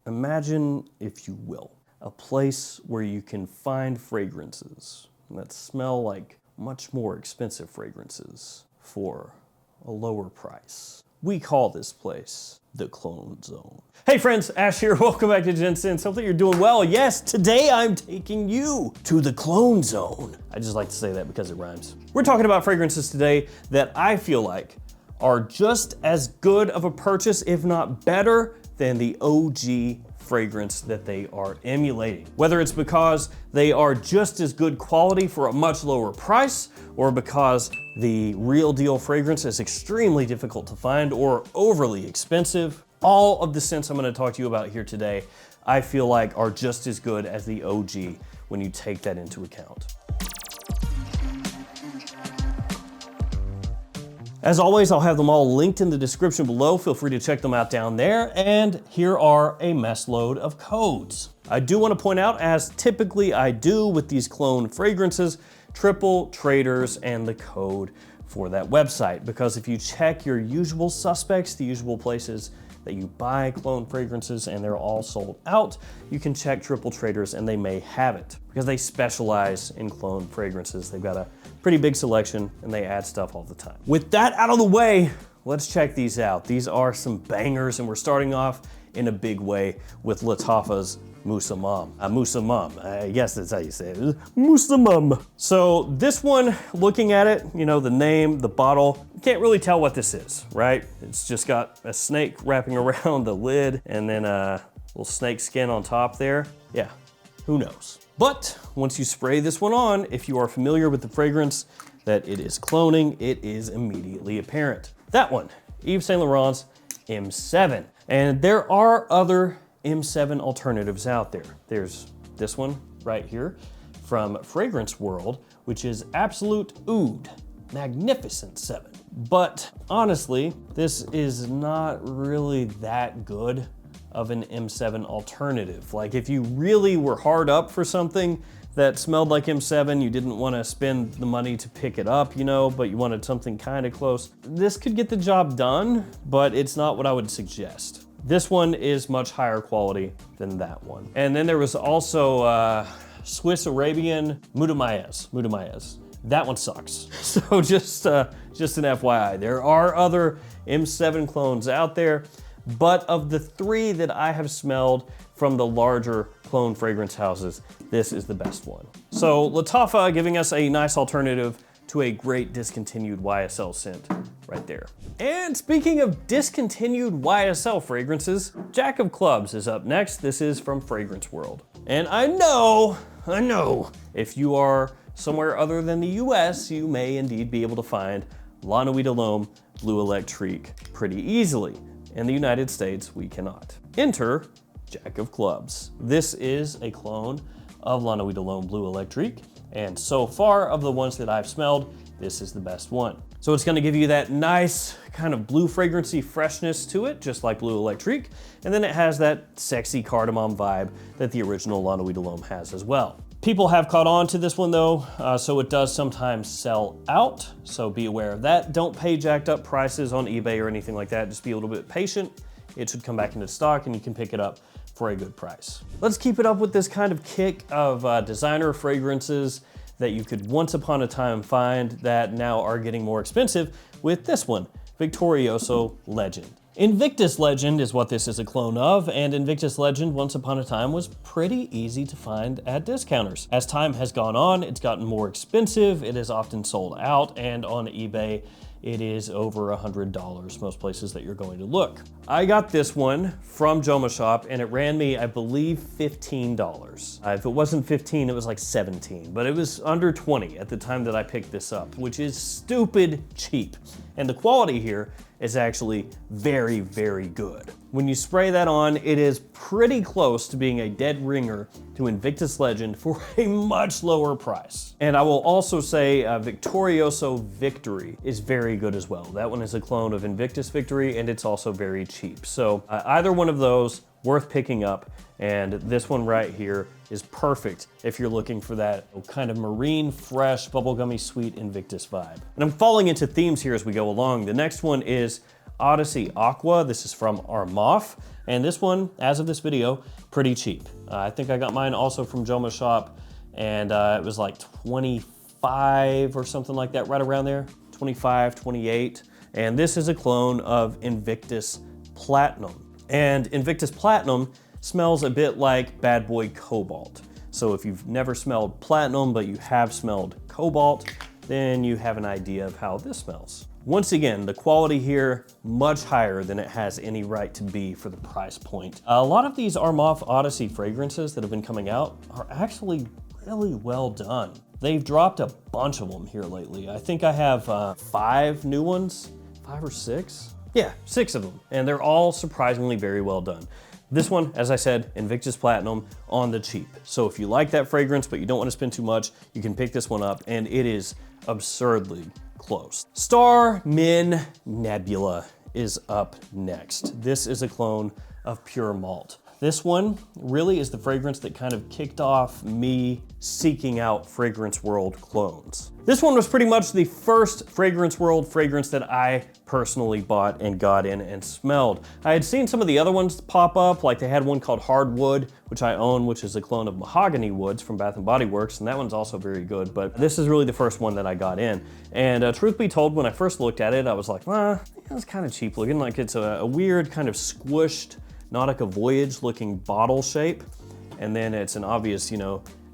Imagine, if you will, a place where you can find fragrances that smell like much more expensive fragrances for a lower price. We call this place the Clone Zone. Hey friends, Ash here, welcome back to Gents. Hopefully you're doing well. Yes, today I'm taking you to the Clone Zone. I just like to say that because it rhymes. We're talking about fragrances today that I feel like are just as good of a purchase, if not better, than the OG fragrance that they are emulating. Whether it's because they are just as good quality for a much lower price, or because the real deal fragrance is extremely difficult to find or overly expensive, all of the scents I'm gonna talk to you about here today, I feel like are just as good as the OG when you take that into account. As always, I'll have them all linked in the description below. Feel free to check them out down there. And here are a mess load of codes. I do want to point out, as typically I do with these clone fragrances, triple traders and the code for that website. Because if you check your usual suspects, the usual places that you buy clone fragrances and they're all sold out, you can check triple traders and they may have it because they specialize in clone fragrances. They've got a pretty big selection and they add stuff all the time. With that out of the way, let's check these out. These are some bangers and we're starting off in a big way with Lattafa's Musam Mom. Musam Mom, I guess that's how you say it. Musam Mom. So this one, looking at it, you know, the name, the bottle, you can't really tell what this is, right? It's just got a snake wrapping around the lid and then a little snake skin on top there. Yeah, who knows? But once you spray this one on, if you are familiar with the fragrance that it is cloning, it is immediately apparent. That one, Yves Saint Laurent's M7. And there are other M7 alternatives out there. There's this one right here from Fragrance World, which is Absolute Oud, Magnificent 7. But honestly, this is not really that good of an M7 alternative. Like if you really were hard up for something that smelled like M7, you didn't want to spend the money to pick it up, you know, but you wanted something kind of close, this could get the job done, but it's not what I would suggest. This one is much higher quality than that one. And then there was also Swiss Arabian Mudamayas. That one sucks. So just an FYI, there are other M7 clones out there, but of the three that I have smelled from the larger clone fragrance houses, this is the best one. So Lattafa giving us a nice alternative to a great discontinued YSL scent right there. And speaking of discontinued YSL fragrances, Jack of Clubs is up next. This is from Fragrance World. And I know, if you are somewhere other than the US, you may indeed be able to find La Nuit de l'Homme Bleu Electrique pretty easily. In the United States, we cannot. Enter Jack of Clubs. This is a clone of La Nuit de l'Homme Bleu Electrique. And so far of the ones that I've smelled, this is the best one. So it's gonna give you that nice kind of blue fragrancy freshness to it, just like Bleu Electrique. And then it has that sexy cardamom vibe that the original La Nuit de l'Homme has as well. People have caught on to this one though, so it does sometimes sell out. So be aware of that. Don't pay jacked up prices on eBay or anything like that. Just be a little bit patient. It should come back into stock and you can pick it up for a good price. Let's keep it up with this kind of kick of designer fragrances that you could once upon a time find that now are getting more expensive with this one, Victorioso Legend. Invictus Legend is what this is a clone of, and Invictus Legend once upon a time was pretty easy to find at discounters. As time has gone on, it's gotten more expensive, it is often sold out, and on eBay, it is over $100 most places that you're going to look. I got this one from Joma Shop and it ran me, I believe, $15. If it wasn't 15, it was like 17, but it was under 20 at the time that I picked this up, which is stupid cheap. And the quality here is actually very, very good. When you spray that on, it is pretty close to being a dead ringer to Invictus Legend for a much lower price. And I will also say Victorioso Victory is very good as well. That one is a clone of Invictus Victory and it's also very cheap. So either one of those, worth picking up. And this one right here is perfect if you're looking for that kind of marine, fresh, bubblegummy, sweet Invictus vibe. And I'm falling into themes here as we go along. The next one is Odyssey Aqua. This is from Armaf. And this one, as of this video, pretty cheap. I think I got mine also from Joma Shop, and it was like 25 or something like that, right around there, 25, 28. And this is a clone of Invictus Platinum. And Invictus Platinum smells a bit like Bad Boy Cobalt. So if you've never smelled Platinum, but you have smelled Cobalt, then you have an idea of how this smells. Once again, the quality here, much higher than it has any right to be for the price point. A lot of these Armaf Odyssey fragrances that have been coming out are actually really well done. They've dropped a bunch of them here lately. I think I have 5 new ones, 5 or 6? Yeah, 6 of them, and they're all surprisingly very well done. This one, as I said, Invictus Platinum on the cheap. So if you like that fragrance, but you don't want to spend too much, you can pick this one up, and it is absurdly close. Star Min Nebula is up next. This is a clone of Pure Malt. This one really is the fragrance that kind of kicked off me seeking out Fragrance World clones. This one was pretty much the first Fragrance World fragrance that I personally bought and got in and smelled. I had seen some of the other ones pop up, like they had one called Hardwood, which I own, which is a clone of Mahogany Woods from Bath & Body Works, and that one's also very good, but this is really the first one that I got in. And truth be told, when I first looked at it, I was like, it's kind of cheap looking, like it's a weird kind of squished Nautica Voyage looking bottle shape. And then it's an obvious,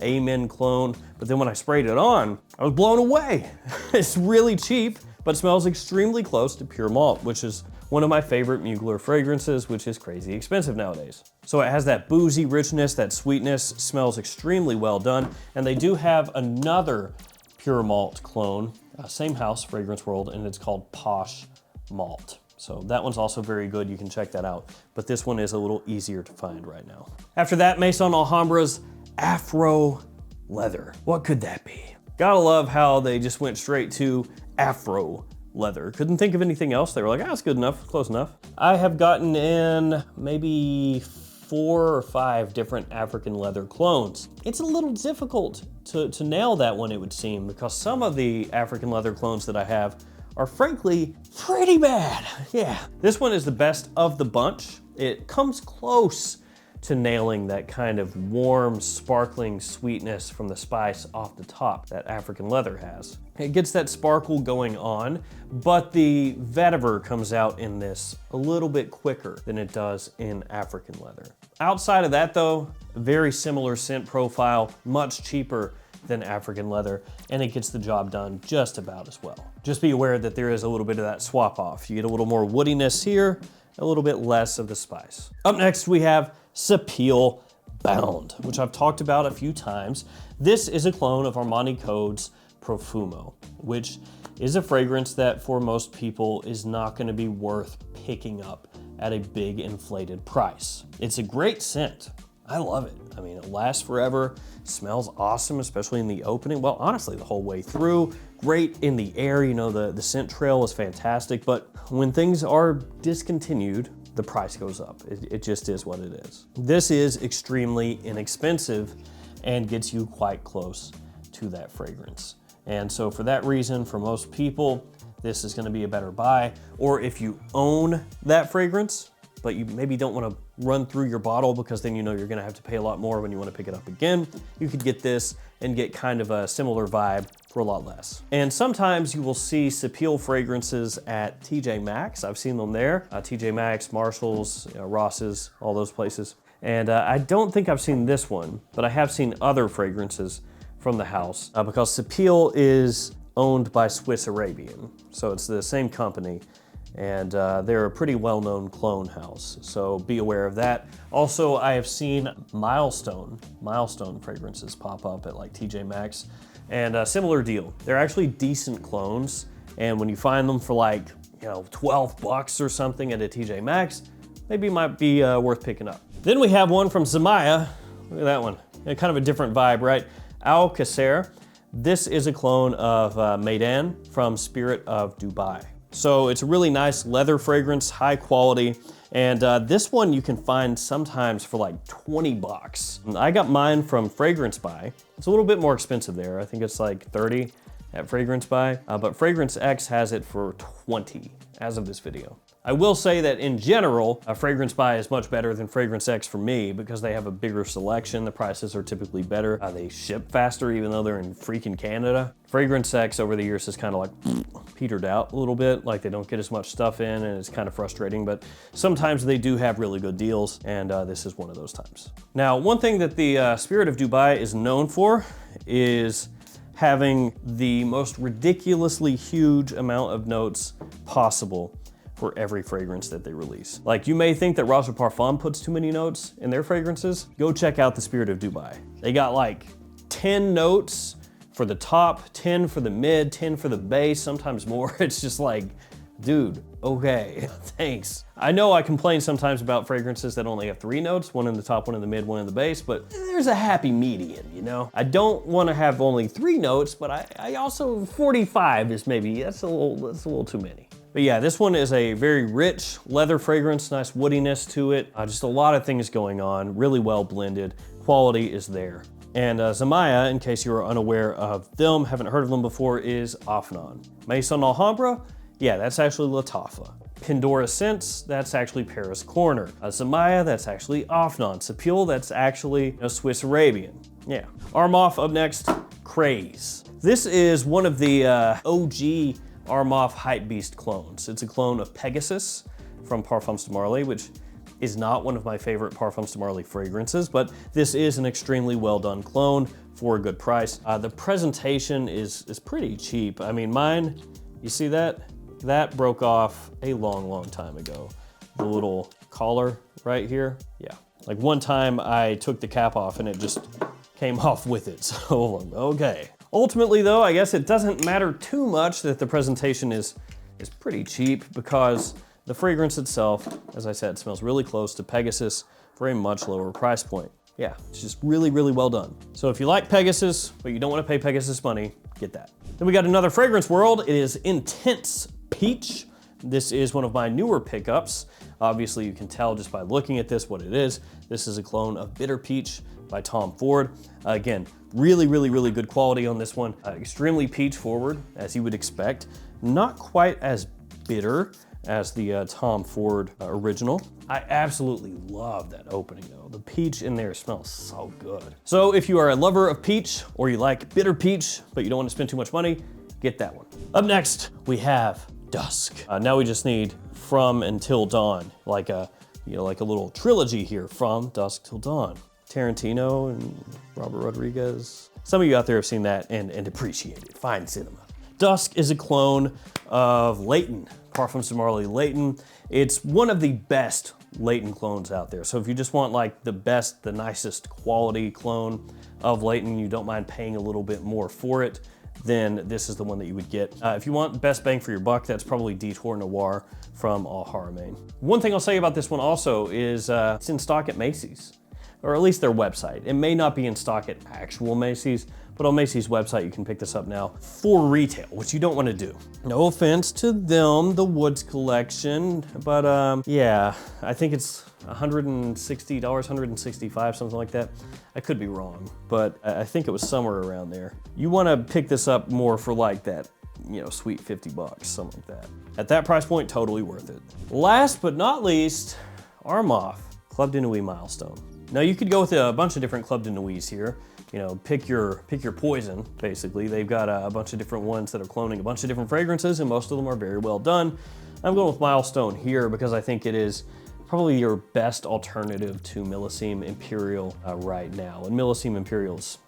Amen clone. But then when I sprayed it on, I was blown away. It's really cheap, but smells extremely close to Pure Malt, which is one of my favorite Mugler fragrances, which is crazy expensive nowadays. So it has that boozy richness, that sweetness, smells extremely well done. And they do have another Pure Malt clone, same house, Fragrance World, and it's called Posh Malt. So that one's also very good, you can check that out. But this one is a little easier to find right now. After that, Maison Alhambra's Afro leather. What could that be? Gotta love how they just went straight to Afro leather. Couldn't think of anything else. They were like, that's good enough, close enough. I have gotten in maybe 4 or 5 different African leather clones. It's a little difficult to nail that one, it would seem, because some of the African leather clones that I have are frankly pretty bad. Yeah, this one is the best of the bunch. It comes close to nailing that kind of warm, sparkling sweetness from the spice off the top that African leather has. It gets that sparkle going on, but the vetiver comes out in this a little bit quicker than it does in African leather. Outside of that though, very similar scent profile, much cheaper than African leather, and it gets the job done just about as well. Just be aware that there is a little bit of that swap off. You get a little more woodiness here, a little bit less of the spice. Up next, we have Sepil Bound, which I've talked about a few times. This is a clone of Armani Code's Profumo, which is a fragrance that for most people is not gonna be worth picking up at a big inflated price. It's a great scent. I love it. I mean, it lasts forever, smells awesome, especially in the opening. Well, honestly, the whole way through. Great in the air, the scent trail is fantastic, but when things are discontinued, the price goes up. It just is what it is. This is extremely inexpensive and gets you quite close to that fragrance. And so for that reason, for most people, this is gonna be a better buy. Or if you own that fragrance, but you maybe don't want to run through your bottle because then you know you're going to have to pay a lot more when you want to pick it up again, you could get this and get kind of a similar vibe for a lot less. And sometimes you will see Sepil fragrances at TJ Maxx. I've seen them there. TJ Maxx, Marshalls, Ross's, all those places. And I don't think I've seen this one, but I have seen other fragrances from the house because Sepil is owned by Swiss Arabian. So it's the same company. And they're a pretty well-known clone house, so be aware of that. Also, I have seen Milestone fragrances pop up at like TJ Maxx, and a similar deal. They're actually decent clones, and when you find them for like, 12 bucks or something at a TJ Maxx, maybe it might be worth picking up. Then we have one from Zamaya. Look at that one. Kind of a different vibe, right? Al Qasser. This is a clone of Maidan from Spirit of Dubai. So it's a really nice leather fragrance, high quality. And this one you can find sometimes for like 20 bucks. I got mine from Fragrance Buy. It's a little bit more expensive there. I think it's like 30 at Fragrance Buy, but Fragrance X has it for 20 as of this video. I will say that in general, a Fragrance Buy is much better than Fragrance X for me because they have a bigger selection. The prices are typically better. They ship faster even though they're in freaking Canada. Fragrance X over the years has kind of like petered out a little bit, like they don't get as much stuff in and it's kind of frustrating, but sometimes they do have really good deals, and this is one of those times. Now, one thing that the Spirit of Dubai is known for is having the most ridiculously huge amount of notes possible for every fragrance that they release. Like, you may think that Raj Parfum puts too many notes in their fragrances. Go check out the Spirit of Dubai. They got like 10 notes for the top, 10 for the mid, 10 for the base, sometimes more. It's just like, dude, okay, thanks. I know I complain sometimes about fragrances that only have 3 notes, one in the top, one in the mid, one in the base, but there's a happy median, you know? I don't wanna have only 3 notes, but I also, 45 is maybe, that's a little too many. But yeah, this one is a very rich leather fragrance, nice woodiness to it. Just a lot of things going on, really well blended. Quality is there. And Zamaya, in case you are unaware of them, haven't heard of them before, is Afnan. Maison Alhambra, yeah, that's actually Latafa. Pandora Scents, that's actually Paris Corner. Zamaya, that's actually Afnan. Sepil, that's actually Swiss Arabian. Yeah. Armaf up next, Craze. This is one of the OG Armaf Hypebeast clones. It's a clone of Pegasus from Parfums de Marly, which is not one of my favorite Parfums de Marly fragrances, but this is an extremely well done clone for a good price. The presentation is pretty cheap. I mean, mine, you see that? That broke off a long time ago. The little collar right here, yeah. Like one time I took the cap off and it just came off with it, so okay. Ultimately though, I guess it doesn't matter too much that the presentation is pretty cheap because the fragrance itself, as I said, smells really close to Pegasus for a much lower price point. Yeah, it's just really well done. So if you like Pegasus, but you don't want to pay Pegasus money, get that. Then we got another fragrance world. It is Intense Peach. This is one of my newer pickups. Obviously you can tell just by looking at this what it is. This is a clone of Bitter Peach by Tom Ford. Again, really good quality on this one. Extremely peach forward, as you would expect. Not quite as bitter as the Tom Ford original. I absolutely love that opening though. The peach in there smells so good. So if you are a lover of peach or you like bitter peach, but you don't want to spend too much money, get that one. Up next, we have Dusk. Now we just need From Until Dawn, like a little trilogy here, From Dusk Till Dawn. Tarantino and Robert Rodriguez. Some of you out there have seen that and appreciate it. Fine cinema. Dusk is a clone of Layton, Parfums de Marly Layton. It's one of the best Layton clones out there. So if you just want like the best, the nicest quality clone of Layton, you don't mind paying a little bit more for it, then this is the one that you would get. If you want best bang for your buck, that's probably Detour Noir from Al Haramain. One thing I'll say about this one also is it's in stock at Macy's, or at least their website. It may not be in stock at actual Macy's, but on Macy's website, you can pick this up now for retail, which you don't want to do. No offense to them, the Woods collection, but yeah, I think it's $160, $165, something like that. I could be wrong, but I think it was somewhere around there. You want to pick this up more for like that, sweet 50 bucks, something like that. At that price point, totally worth it. Last but not least, Armaf Club de Nuit Milestone. Now you could go with a bunch of different Club de Nuits here. Pick your poison, basically. They've got a bunch of different ones that are cloning a bunch of different fragrances, and most of them are very well done. I'm going with Milestone here because I think it is probably your best alternative to Millésime Imperial right now. And Millésime Imperial's,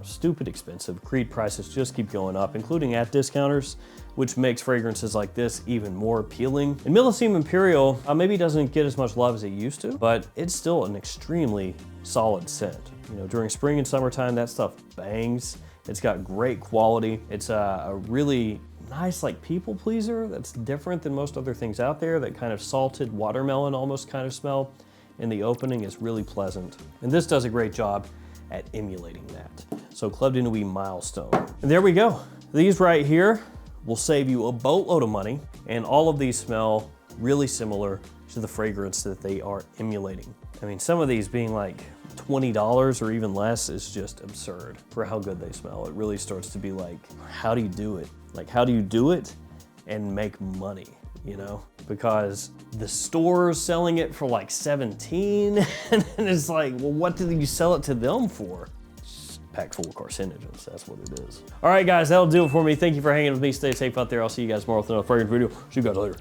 stupid expensive. Creed prices just keep going up, including at discounters, which makes fragrances like this even more appealing. And Millésime Imperial maybe doesn't get as much love as it used to, but it's still an extremely solid scent. During spring and summertime, that stuff bangs. It's got great quality. It's a really nice people pleaser that's different than most other things out there. That kind of salted watermelon almost kind of smell in the opening is really pleasant. And this does a great job at emulating that. So Club de Nuit Milestone. And there we go. These right here will save you a boatload of money, and all of these smell really similar to the fragrance that they are emulating. I mean, some of these being like $20 or even less is just absurd for how good they smell. It really starts to be like, how do you do it? Like, how do you do it and make money? you know, because the store's selling it for like 17, and it's like, well, what did you sell it to them for? It's packed full of carcinogens, that's what it is. All right, guys, that'll do it for me. Thank you for hanging with me. Stay safe out there. I'll see you guys tomorrow with another fragrance video. See you guys later.